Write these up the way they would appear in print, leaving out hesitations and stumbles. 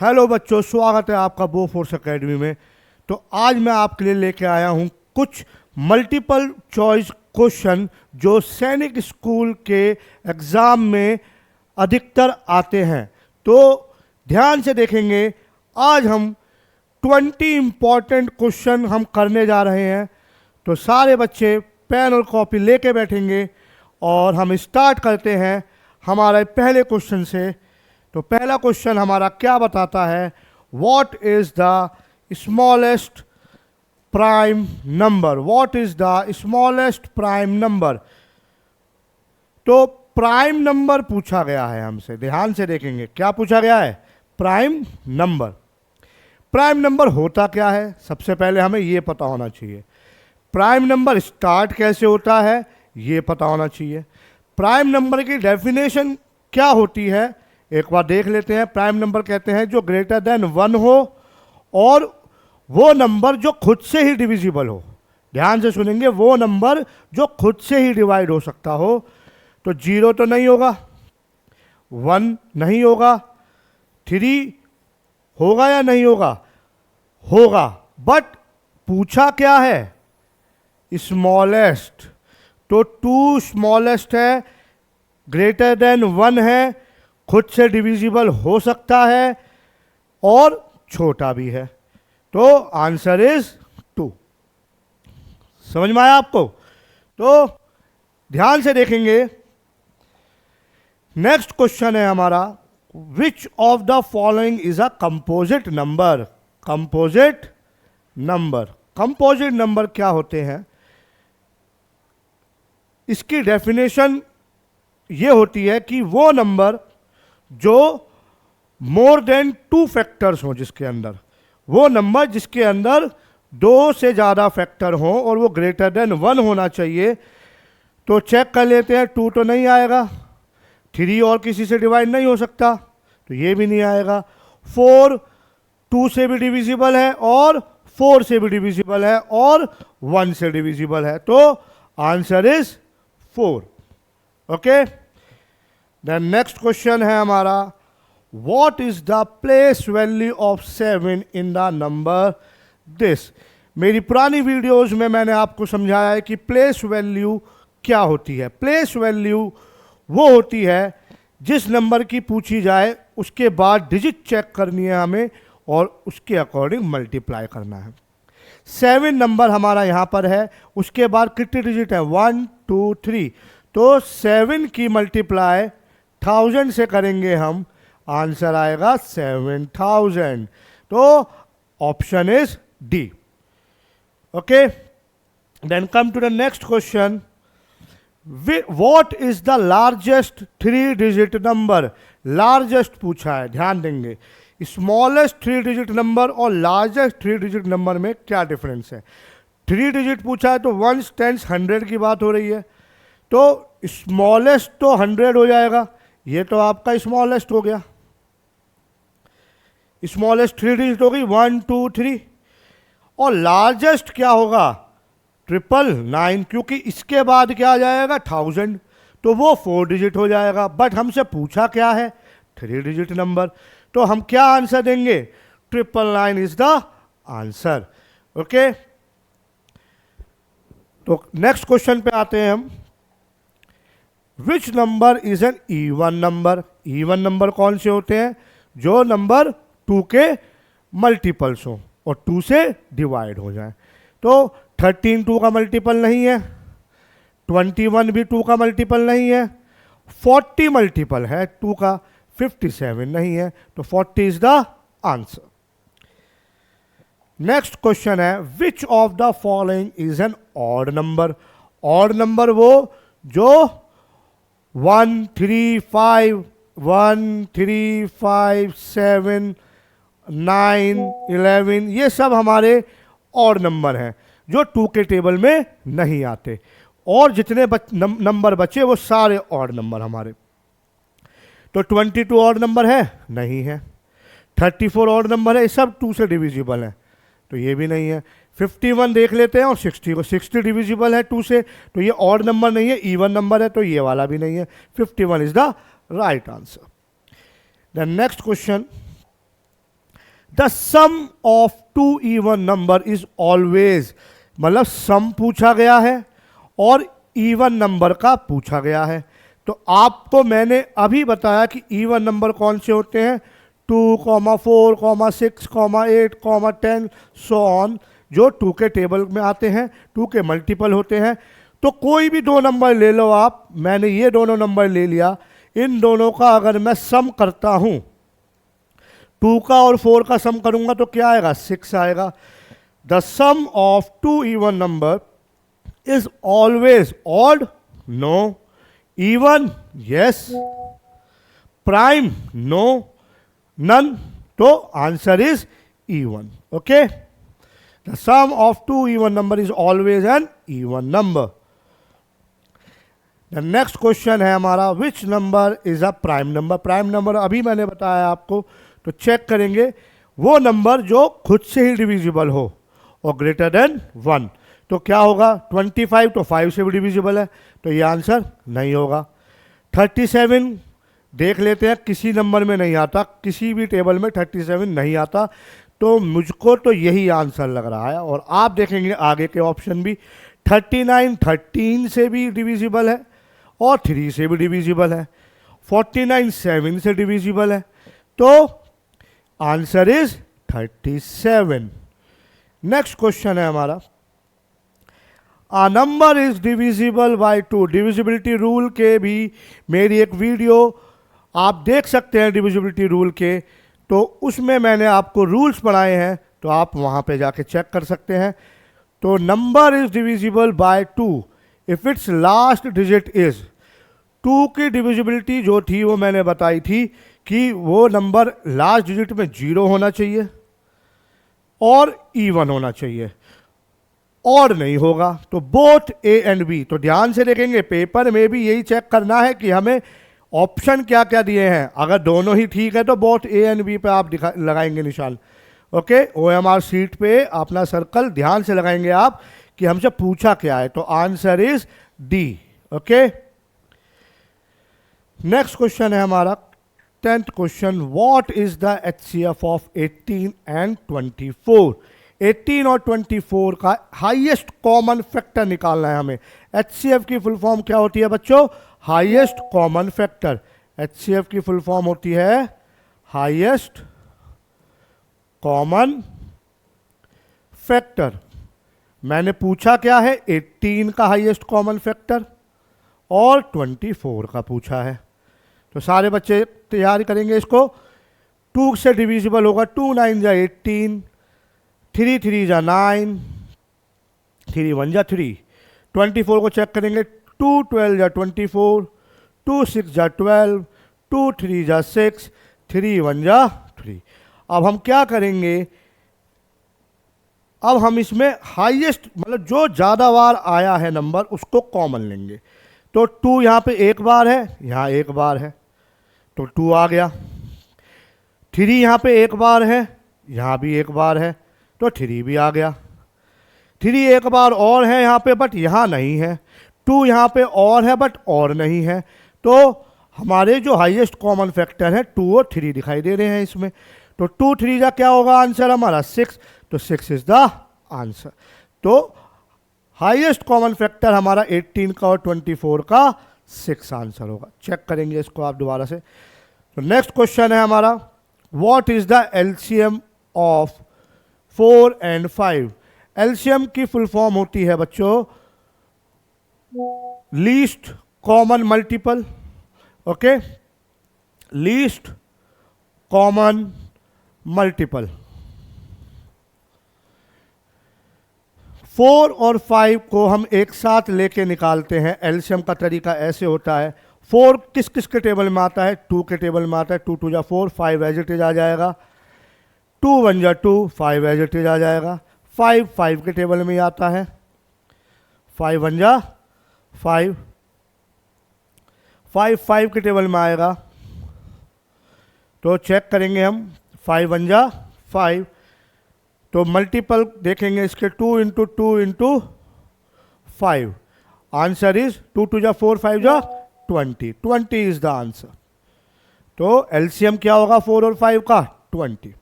Hello बच्चों, स्वागत है आपका बो फोर्स एकेडमी में। तो आज मैं आपके लिए लेके आया हूँ कुछ मल्टीपल चॉइस क्वेश्चन जो सैनिक स्कूल के एग्ज़ाम में अधिकतर आते हैं। तो ध्यान से देखेंगे, आज हम 20 इम्पॉर्टेंट क्वेश्चन हम करने जा रहे हैं। तो सारे बच्चे पेन और कॉपी लेके बैठेंगे और हम स्टार्ट करते हैं हमारे पहले क्वेश्चन से। तो पहला क्वेश्चन हमारा क्या बताता है, what is the smallest prime number. What is the smallest prime number. तो प्राइम नंबर पूछा गया है हमसे, ध्यान से देखेंगे क्या पूछा गया है, प्राइम नंबर। प्राइम नंबर होता क्या है, सबसे पहले हमें यह पता होना चाहिए। प्राइम नंबर स्टार्ट कैसे होता है ये पता होना चाहिए। प्राइम नंबर की डेफिनेशन क्या होती है एक बार देख लेते हैं। प्राइम नंबर कहते हैं जो ग्रेटर देन 1 हो और वो नंबर जो खुद से ही डिविजिबल हो। ध्यान से सुनेंगे, वो नंबर जो खुद से ही डिवाइड हो सकता हो। तो 0 तो नहीं होगा, 1 नहीं होगा, 3 होगा या नहीं होगा, होगा। बट पूछा क्या है, स्मॉलेस्ट। तो 2 स्मॉलेस्ट है, ग्रेटर देन 1 है, खुद से डिविजिबल हो सकता है और छोटा भी है। तो आंसर इज 2। समझ में आया आपको। तो ध्यान से देखेंगे, नेक्स्ट क्वेश्चन है हमारा, विच of the following is a composite number. Composite number, composite number क्या होते हैं, इसकी डेफिनेशन ये होती है कि वो नंबर जो मोर देन 2 फैक्टर्स हो, जिसके अंदर, वो नंबर जिसके अंदर 2 से ज़्यादा फैक्टर हो और वो ग्रेटर देन 1 होना चाहिए। तो चेक कर लेते हैं, 2 तो नहीं आएगा, 3 और किसी से डिवाइड नहीं हो सकता तो ये भी नहीं आएगा, 4 2 से भी डिविजिबल है और 4 से भी डिविजिबल है और 1 से डिविजिबल है। तो answer is 4। Okay, then next question है हमारा, what is the place value of 7 in the number this. मेरी पुरानी वीडियोस में मैंने आपको समझाया है कि प्लेस वैल्यू क्या होती है। प्लेस वैल्यू वो होती है जिस नंबर की पूछी जाए उसके बाद डिजिट चेक करनी है हमें और उसके अकॉर्डिंग मल्टीप्लाई करना है। 7 नंबर हमारा यहाँ पर है, उसके बाद कितने डिजिट है, 1 2 3। तो 7 की मल्टीप्लाई 1000 से करेंगे हम, आंसर आएगा 7000। तो option is D. Okay, then come to the next question, what is the largest 3 digit number. Largest पूछा है, ध्यान देंगे। स्मॉलेस्ट 3 डिजिट नंबर और लार्जेस्ट 3 डिजिट नंबर में क्या डिफरेंस है। 3 डिजिट पूछा है तो 1s 10s 100 की बात हो रही है। तो स्मॉलेस्ट तो 100 हो जाएगा, ये तो आपका स्मॉलेस्ट हो गया। स्मॉलेस्ट 3 डिजिट हो गई 1 2 3। और लार्जेस्ट क्या होगा, 999, क्योंकि इसके बाद क्या आ जाएगा 1000, तो वो 4 डिजिट हो जाएगा। बट हमसे पूछा क्या है, 3 डिजिट नंबर। तो हम क्या आंसर देंगे, 999 इज द आंसर। ओके, तो नेक्स्ट क्वेश्चन पे आते हैं हम, विच number is an even number. Even number कौन से होते हैं, जो नंबर 2 के मल्टीपल्स हो और 2 से डिवाइड हो जाए। तो 13 2 का मल्टीपल नहीं है, 21 भी 2 का मल्टीपल नहीं है, 40 मल्टीपल है 2 का, 57 नहीं है। तो 40 is the answer. Next question है, which of the following is an odd number. Odd number वो जो 1 3 5 1 3 5 7 9 11 ये सब हमारे ऑड नंबर हैं जो 2 के टेबल में नहीं आते। और जितने नंबर बचे वो सारे ऑड नंबर हमारे। तो 22 ऑड नंबर है, नहीं है। 34 ऑड नंबर है, ये सब 2 से डिविजिबल है, तो ये भी नहीं है। 51 देख लेते हैं और 60 को, 60 डिविजिबल है 2 से, तो ये ऑड नंबर नहीं है, इवन नंबर है, तो ये वाला भी नहीं है। 51 is the right answer. The next question, the sum of two even number is always, मतलब सम पूछा गया है और इवन नंबर का पूछा गया है। तो आपको मैंने अभी बताया कि इवन नंबर कौन से होते हैं, 2, 4, 6, 8, 10 सो ऑन, जो 2 के टेबल में आते हैं, 2 के मल्टीपल होते हैं। तो कोई भी दो नंबर ले लो आप, मैंने ये दोनों नंबर ले लिया, इन दोनों का अगर मैं सम करता हूं, 2 का और 4 का सम करूंगा तो क्या आएगा, 6 आएगा। The sum of two even number is always odd, no. Even, yes. Prime, no. None, तो answer is even. Okay, the sum of two even number is always an even number. The next question है हमारा, which number is a prime number. Prime number अभी मैंने बताया आपको, तो check करेंगे वो नंबर जो खुद से ही डिविजिबल हो और ग्रेटर देन 1। तो क्या होगा, 25 तो 5 से भी डिविजिबल है, तो ये आंसर नहीं होगा। 37 देख लेते हैं, किसी नंबर में नहीं आता, किसी भी टेबल में 37 नहीं आता, तो मुझको तो यही आंसर लग रहा है। और आप देखेंगे आगे के ऑप्शन भी, 39 13 से भी डिविजिबल है और 3 से भी डिविजिबल है, 49 7 से डिविजिबल है, तो आंसर इज 37। नेक्स्ट क्वेश्चन है हमारा, a number is divisible by 2। Divisibility rule के भी मेरी एक वीडियो आप देख सकते हैं डिविजिबिलिटी रूल के, तो उसमें मैंने आपको रूल्स पढ़ाए हैं, तो आप वहां पे जाके चेक कर सकते हैं। तो number is divisible by 2 if it's last digit is. 2 की डिविजिबिलिटी जो थी वो मैंने बताई थी कि वो नंबर लास्ट डिजिट में 0 होना चाहिए और इवन होना चाहिए, और नहीं होगा। तो बोथ ए एंड बी, तो ध्यान से देखेंगे, पेपर में भी यही चेक करना है कि हमें ऑप्शन क्या क्या दिए हैं। अगर दोनों ही ठीक है तो बोथ ए एंड बी पे आप लगाएंगे निशान। ओके, OMR सीट पे अपना सर्कल ध्यान से लगाएंगे आप कि हमसे पूछा क्या है, तो answer is D. Okay, next question है हमारा 10th question, what is the HCF of 18 and 24। 18 और 24 का हाईएस्ट कॉमन फैक्टर निकालना है हमें। HCF की फुल फॉर्म क्या होती है बच्चों, हाईएस्ट कॉमन फैक्टर। HCF की फुल फॉर्म होती है हाईएस्ट कॉमन फैक्टर। मैंने पूछा क्या है, 18 का हाईएस्ट कॉमन फैक्टर और 24 का पूछा है। तो सारे बच्चे तैयारी करेंगे इसको। 2 से डिविजिबल होगा, 2 9 जा 18, 3 3 जा 9, 3 1 जा 3। 24 को चेक करेंगे, 2 12 जा 24, 2 6 जा 12, 2 3 जा 6, 3 1 जा 3। अब हम क्या करेंगे, अब हम इसमें हाईएस्ट मतलब जो ज़्यादा बार आया है नंबर उसको कॉमन लेंगे। तो 2 यहाँ पे एक बार है, यहाँ एक बार है, तो 2 आ गया। 3 यहाँ पे एक बार है, यहाँ भी एक बार है, तो 3 भी आ गया। 3 एक बार और है यहाँ पे बट यहाँ नहीं है। 2 यहाँ पे और है बट और नहीं है। तो हमारे जो हाईएस्ट कॉमन फैक्टर है 2 और 3 दिखाई दे रहे हैं इसमें। तो 2 3 का क्या होगा आंसर हमारा 6, तो 6 इज द आंसर। तो हाईएस्ट कॉमन फैक्टर हमारा 18 का और 24 का 6 आंसर होगा। चेक करेंगे इसको आप दोबारा से। तो नेक्स्ट क्वेश्चन है हमारा, what is the LCM of 4 and 5। LCM की फुल फॉर्म होती है बच्चों least common multiple. Okay, least common multiple. 4 और 5 को हम एक साथ लेके निकालते हैं। एलसीएम का तरीका ऐसे होता है, 4 किस किस के टेबल में आता है, 2 के टेबल में आता है, 2 2 जा 4, 5 एज इट इज आ जाएगा, 2 1 जा 2, 5 एज इट इज आ जाएगा, 5 5 के टेबल में ही आता है, 5 1 जा 5, 5 5 के टेबल में आएगा। तो चेक करेंगे हम, 5 1 जा 5, तो मल्टीपल देखेंगे इसके 2 इंटू 2 इंटू 5, आंसर इज 2 2 जा 4, 5 जा 20, 20 इज द आंसर। तो एलसीएम क्या होगा 4 और 5 का 20।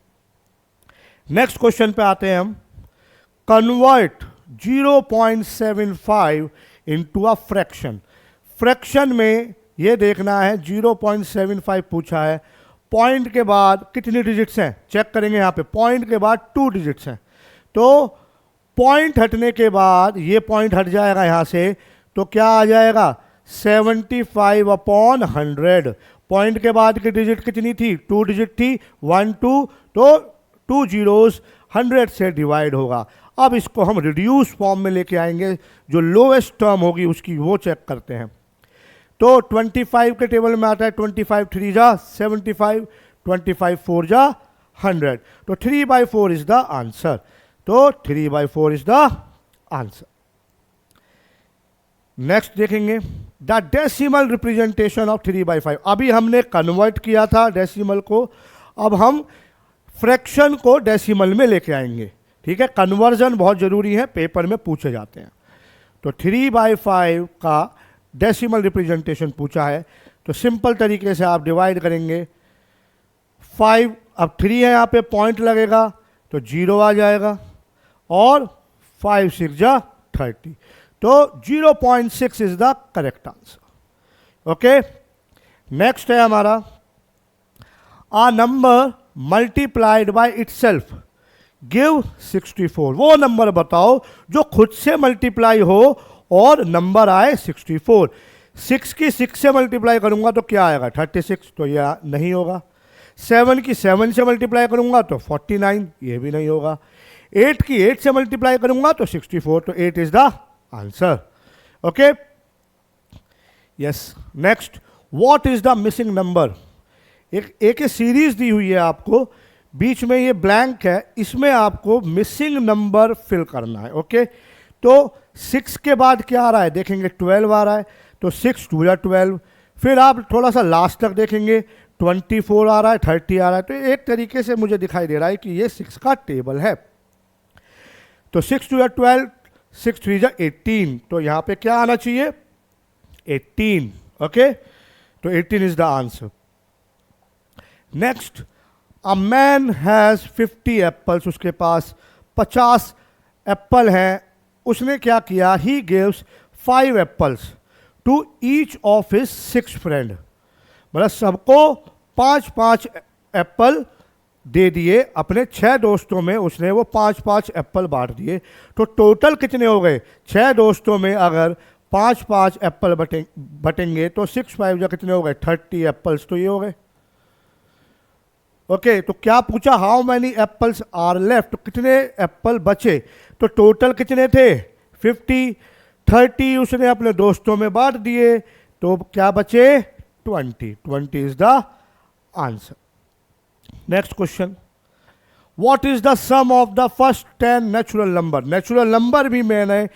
नेक्स्ट क्वेश्चन पे आते हैं हम। Convert 0.75 into a fraction. Fraction में ये देखना है 0.75 पूछा है, पॉइंट के बाद कितनी डिजिट्स हैं चेक करेंगे। यहाँ पे पॉइंट के बाद 2 डिजिट्स हैं, तो पॉइंट हटने के बाद ये पॉइंट हट जाएगा यहाँ से, तो क्या आ जाएगा 75/100। पॉइंट के बाद की डिजिट कितनी थी, 2 डिजिट थी, 1 2, तो 2 जीरोस 100 से डिवाइड होगा। अब इसको हम रिड्यूस फॉर्म में लेके आएंगे, जो लोएस्ट टर्म होगी उसकी वो चेक करते हैं। तो 25 के टेबल में आता है 25 3 जा 75, 25 4 जा 100, तो 3/4 इज द आंसर। तो 3/4 इज द आंसर। नेक्स्ट देखेंगे द डेसिमल रिप्रेजेंटेशन ऑफ 3/5। अभी हमने कन्वर्ट किया था डेसिमल को, अब हम फ्रैक्शन को डेसिमल में लेके आएंगे। ठीक है, कन्वर्जन बहुत जरूरी है, पेपर में पूछे जाते हैं। तो 3/5 का डेसिमल रिप्रेजेंटेशन पूछा है, तो सिंपल तरीके से आप डिवाइड करेंगे 5, अब 3 है यहाँ पे पॉइंट लगेगा तो 0 आ जाएगा, और 5 6 जा 30, तो 0.6 is the correct answer. Okay, next है हमारा a number multiplied by itself give 64। वो नंबर बताओ जो खुद से मल्टीप्लाई हो और नंबर आए 64। 6 की 6 से मल्टीप्लाई करूंगा तो क्या आएगा 36, तो यह नहीं होगा। 7 की 7 से मल्टीप्लाई करूंगा तो 49, ये भी नहीं होगा। 8 की 8 से मल्टीप्लाई करूंगा तो 64, तो 8 is the answer. Okay, yes. Next, what is the missing number. एक सीरीज दी हुई है आपको, बीच में ये ब्लैंक है, इसमें आपको मिसिंग नंबर फिल करना है। ओके, तो 6 के बाद क्या आ रहा है देखेंगे 12 आ रहा है, तो 6 2 या 12। फिर आप थोड़ा सा लास्ट तक देखेंगे 24 आ रहा है, 30 आ रहा है। तो एक तरीके से मुझे दिखाई दे रहा है कि ये 6 का टेबल है। तो 6 2 या 12, 6 3 जा 18, तो यहाँ पे क्या आना चाहिए 18। ओके, तो 18 is the answer. Next, a man has 50 apples. उसके पास 50 एप्पल हैं। उसने क्या किया, he gives 5 apples to each of his 6 friend. मतलब सबको 5-5 एप्पल दे दिए, अपने 6 दोस्तों में उसने वो 5-5 एप्पल बांट दिए। तो टोटल कितने हो गए, 6 दोस्तों में अगर 5-5 एप्पल बटेंगे तो 6 5 जा कितने हो गए 30 एप्पल्स, तो ये हो गए। ओके, तो क्या पूछा, how many apples are left, कितने एप्पल बचे। तो टोटल कितने थे 50, 30 उसने अपने दोस्तों में बांट दिए, तो क्या बचे 20। 20 is the answer. Next question, what is the sum of the first 10 natural number. Natural number भी मैंने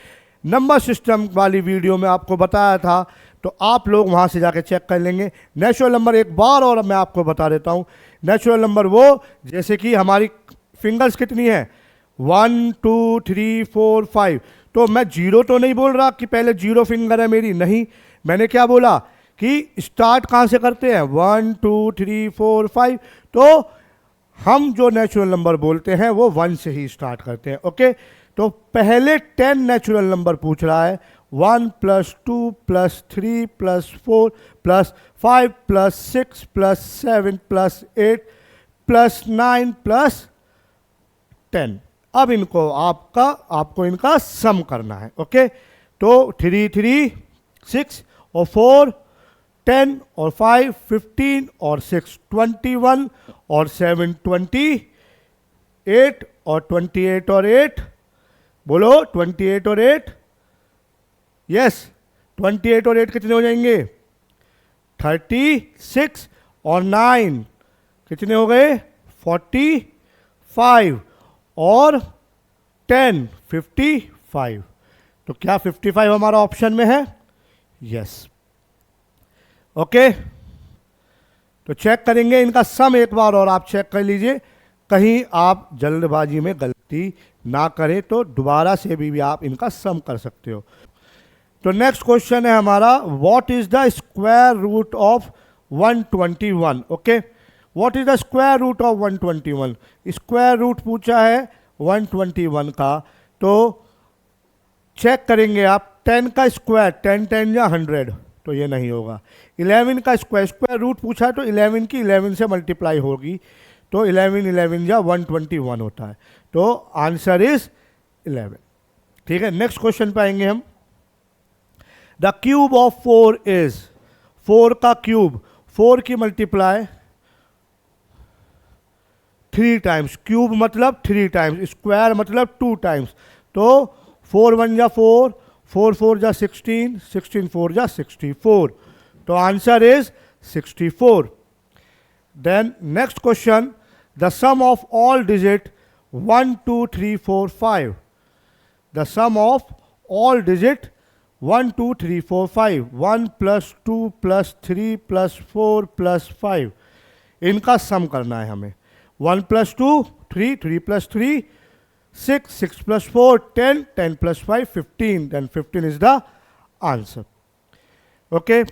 नंबर सिस्टम वाली वीडियो में आपको बताया था, तो आप लोग वहां से जाके चेक कर लेंगे। नेचुरल नंबर एक बार और मैं आपको बता देता हूं। नेचुरल नंबर वो, जैसे कि हमारी फिंगर्स कितनी है 1 2 3 4 5, तो मैं 0 तो नहीं बोल रहा कि पहले 0 फिंगर है मेरी, नहीं, मैंने क्या बोला कि स्टार्ट कहाँ से करते हैं 1 2 3 4 5, तो हम जो नेचुरल नंबर बोलते हैं वो 1 से ही स्टार्ट करते हैं। ओके, तो पहले 10 नेचुरल नंबर पूछ रहा है, 1 + 2 + 3 + 4 + 5 + 6 + 7 + 8 + 9 + 10। अब इनको आपको इनका सम करना है। ओके, तो 3 3 6 और 4 10 और 5 15 और 6 21 और 7 28 और 28 और 8, बोलो 28 और 8, यस 28 और 8 कितने हो जाएंगे 36 और 9 कितने हो गए 45 और 10 55। तो क्या 55 हमारा ऑप्शन में है, यस। ओके, तो चेक करेंगे इनका सम एक बार और आप चेक कर लीजिए, कहीं आप जल्दबाजी में गलती ना करें, तो दोबारा से भी आप इनका सम कर सकते हो। तो नेक्स्ट क्वेश्चन है हमारा, what is the square root of 121। Okay, what is the square root of 121? Square root पूछा है 121 का, तो चेक करेंगे आप 10 का स्क्वायर, 10 10 या 100, तो ये नहीं होगा। 11 का स्क्वायर, स्क्वायर रूट पूछा है तो 11 की 11 से मल्टीप्लाई होगी, तो 11 11 या 121 होता है, तो आंसर इज 11। ठीक है, नेक्स्ट क्वेश्चन पे आएंगे हम। द क्यूब ऑफ 4 इज, 4 का क्यूब, 4 की मल्टीप्लाई 3 टाइम्स, क्यूब मतलब 3 टाइम्स, स्क्वायर मतलब 2 टाइम्स, तो 4 1 जा 4, 4 4 जा 16, 16 4 जा 64, तो answer is 64। Then next question, the sum of all digit 1 2 3 4 5, the sum of all digit 1 2 3 4 5, 1 + 2 + 3 + 4 + 5, इनका सम करना है हमें। 1 + 2 3, 3 + 3 6, 6 + 4 10, 10 + 5 15, then 15 is the answer। Okay,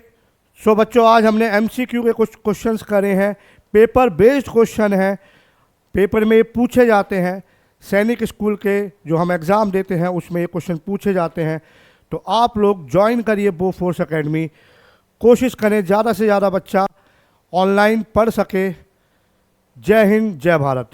सो बच्चों आज हमने MCQ के कुछ क्वेश्चंस करे हैं, पेपर बेस्ड क्वेश्चन है, पेपर में ये पूछे जाते हैं, सैनिक स्कूल के जो हम एग्ज़ाम देते हैं उसमें ये क्वेश्चन पूछे जाते हैं, तो आप लोग ज्वाइन करिए बोफोर्स एकेडमी, कोशिश करें ज़्यादा से ज़्यादा बच्चा ऑनलाइन पढ़ सके। जय हिंद, जय भारत।